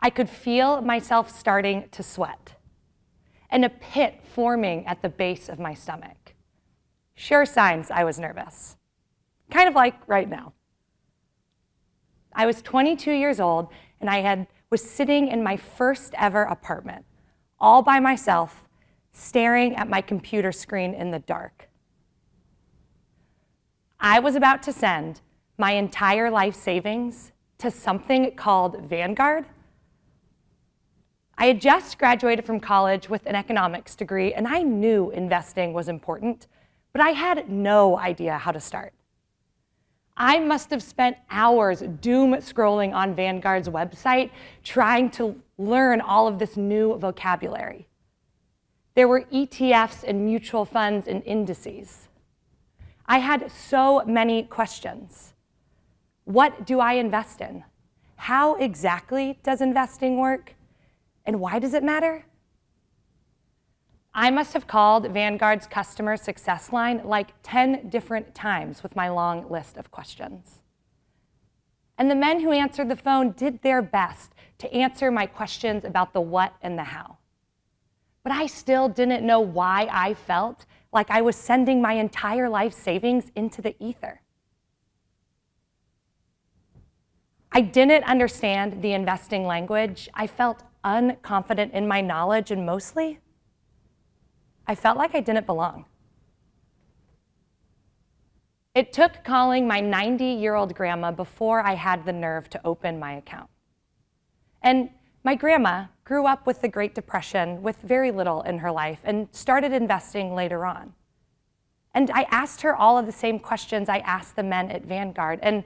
I could feel myself starting to sweat and a pit forming at the base of my stomach. Sure signs I was nervous, kind of like right now. I was 22 years old and I was sitting in my first ever apartment, all by myself, staring at my computer screen in the dark. I was about to send my entire life savings to something called Vanguard. I had just graduated from college with an economics degree, and I knew investing was important, but I had no idea how to start. I must have spent hours doom scrolling on Vanguard's website trying to learn all of this new vocabulary. There were ETFs and mutual funds and indices. I had so many questions. What do I invest in? How exactly does investing work? And why does it matter? I must have called Vanguard's customer success line like 10 different times with my long list of questions. And the men who answered the phone did their best to answer my questions about the what and the how. But I still didn't know why I felt like I was sending my entire life savings into the ether. I didn't understand the investing language. I felt unconfident in my knowledge, and mostly, I felt like I didn't belong. It took calling my 90-year-old grandma before I had the nerve to open my account. And my grandma grew up with the Great Depression with very little in her life and started investing later on. And I asked her all of the same questions I asked the men at Vanguard, and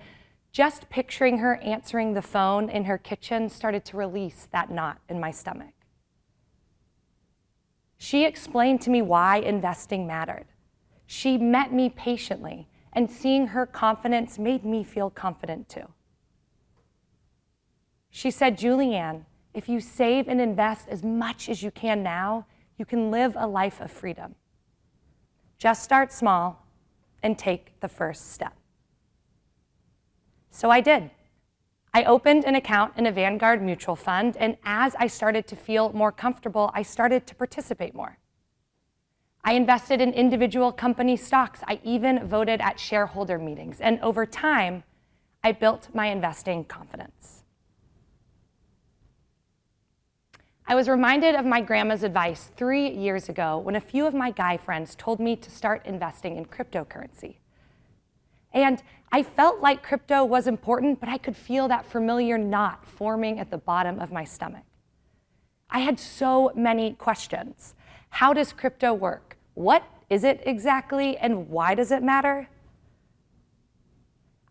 just picturing her answering the phone in her kitchen started to release that knot in my stomach. She explained to me why investing mattered. She met me patiently, and seeing her confidence made me feel confident too. She said, "Julianne, if you save and invest as much as you can now, you can live a life of freedom. Just start small and take the first step." So I did. I opened an account in a Vanguard mutual fund, and as I started to feel more comfortable, I started to participate more. I invested in individual company stocks. I even voted at shareholder meetings, and over time, I built my investing confidence. I was reminded of my grandma's advice 3 years ago when a few of my guy friends told me to start investing in cryptocurrency. And I felt like crypto was important, but I could feel that familiar knot forming at the bottom of my stomach. I had so many questions. How does crypto work? What is it exactly, and why does it matter?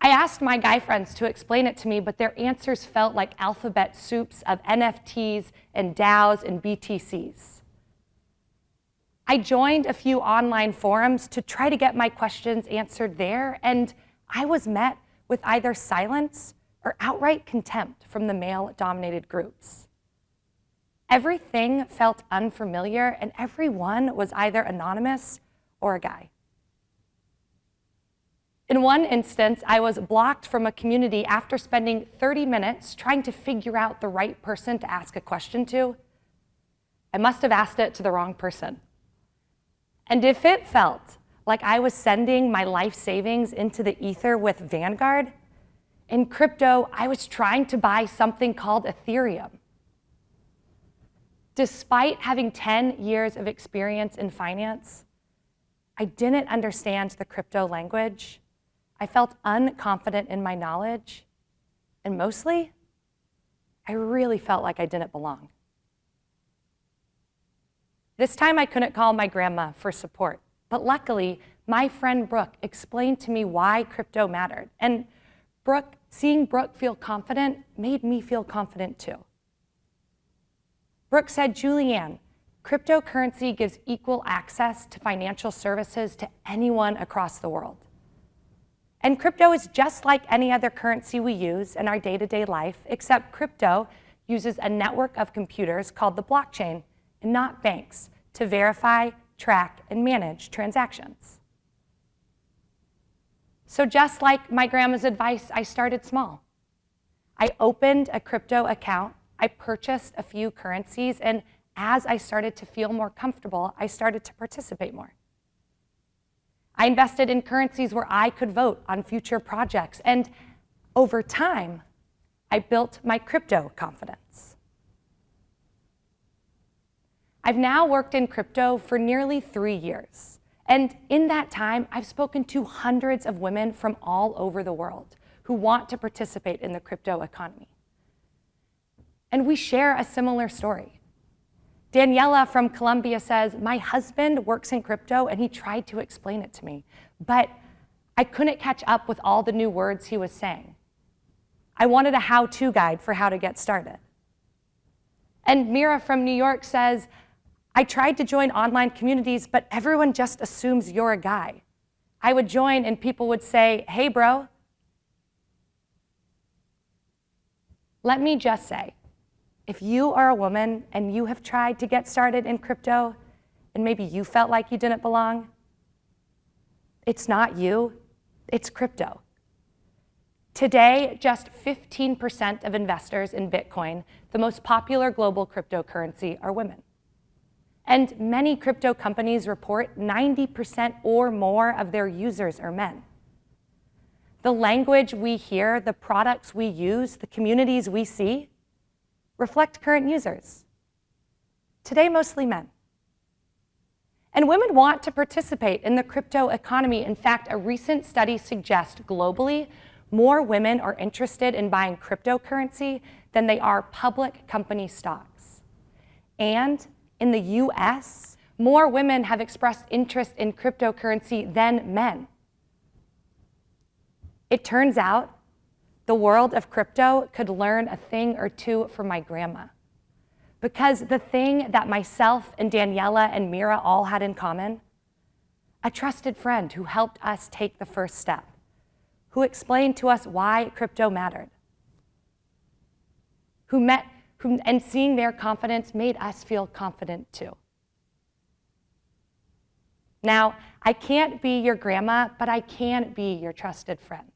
I asked my guy friends to explain it to me, but their answers felt like alphabet soups of NFTs and DAOs and BTCs. I joined a few online forums to try to get my questions answered there, and I was met with either silence or outright contempt from the male-dominated groups. Everything felt unfamiliar, and everyone was either anonymous or a guy. In one instance, I was blocked from a community after spending 30 minutes trying to figure out the right person to ask a question to. I must have asked it to the wrong person. And if it felt like I was sending my life savings into the ether with Vanguard, in crypto, I was trying to buy something called Ethereum. Despite having 10 years of experience in finance, I didn't understand the crypto language. I felt unconfident in my knowledge, and mostly, I really felt like I didn't belong. This time I couldn't call my grandma for support, but luckily, my friend Brooke explained to me why crypto mattered, and seeing Brooke feel confident made me feel confident too. Brooke said, "Julianne, cryptocurrency gives equal access to financial services to anyone across the world. And crypto is just like any other currency we use in our day-to-day life, except crypto uses a network of computers called the blockchain and not banks to verify, track, and manage transactions." So just like my grandma's advice, I started small. I opened a crypto account. I purchased a few currencies, and as I started to feel more comfortable, I started to participate more. I invested in currencies where I could vote on future projects, and over time, I built my crypto confidence. I've now worked in crypto for nearly 3 years, and in that time, I've spoken to hundreds of women from all over the world who want to participate in the crypto economy. And we share a similar story. Daniela from Colombia says, my husband works in crypto and he tried to explain it to me, but I couldn't catch up with all the new words he was saying. I wanted a how-to guide for how to get started. And Mira from New York says, I tried to join online communities, but everyone just assumes you're a guy. I would join and people would say, hey, bro. Let me just say, if you are a woman and you have tried to get started in crypto and maybe you felt like you didn't belong, it's not you, it's crypto. Today, just 15% of investors in Bitcoin, the most popular global cryptocurrency, are women. And many crypto companies report 90% or more of their users are men. The language we hear, the products we use, the communities we see reflect current users. Today, mostly men. And women want to participate in the crypto economy. In fact, a recent study suggests globally, more women are interested in buying cryptocurrency than they are public company stocks. And in the US, more women have expressed interest in cryptocurrency than men. It turns out the world of crypto could learn a thing or two from my grandma. Because the thing that myself and Daniela and Mira all had in common, a trusted friend who helped us take the first step, who explained to us why crypto mattered, and seeing their confidence made us feel confident too. Now, I can't be your grandma, but I can be your trusted friend.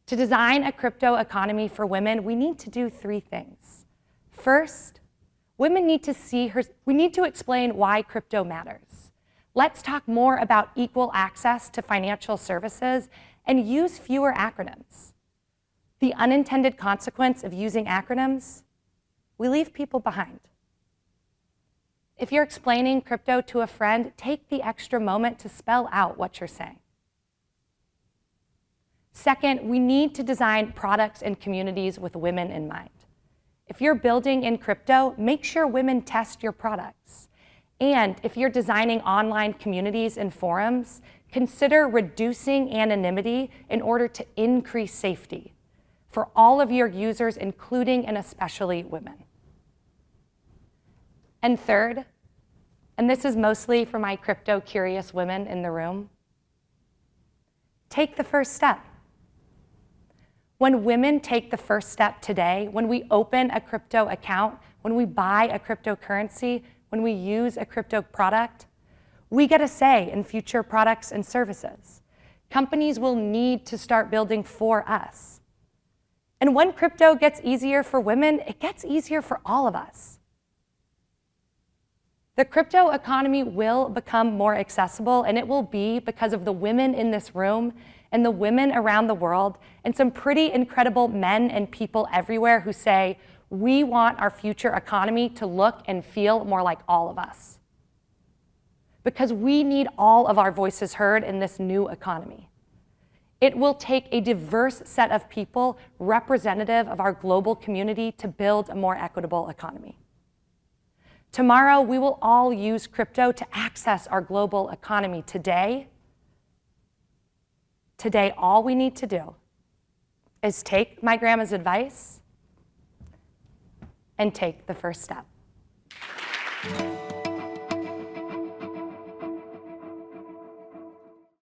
To design a crypto economy for women, we need to do 3 things. First, women need to we need to explain why crypto matters. Let's talk more about equal access to financial services and use fewer acronyms. The unintended consequence of using acronyms, we leave people behind. If you're explaining crypto to a friend, take the extra moment to spell out what you're saying. Second, we need to design products and communities with women in mind. If you're building in crypto, make sure women test your products. And if you're designing online communities and forums, consider reducing anonymity in order to increase safety for all of your users, including and especially women. And third, and this is mostly for my crypto-curious women in the room, take the first step. When women take the first step today, when we open a crypto account, when we buy a cryptocurrency, when we use a crypto product, we get a say in future products and services. Companies will need to start building for us. And when crypto gets easier for women, it gets easier for all of us. The crypto economy will become more accessible, and it will be because of the women in this room and the women around the world and some pretty incredible men and people everywhere who say, we want our future economy to look and feel more like all of us. Because we need all of our voices heard in this new economy. It will take a diverse set of people representative of our global community to build a more equitable economy. Tomorrow, we will all use crypto to access our global economy. Today, all we need to do is take my grandma's advice and take the first step.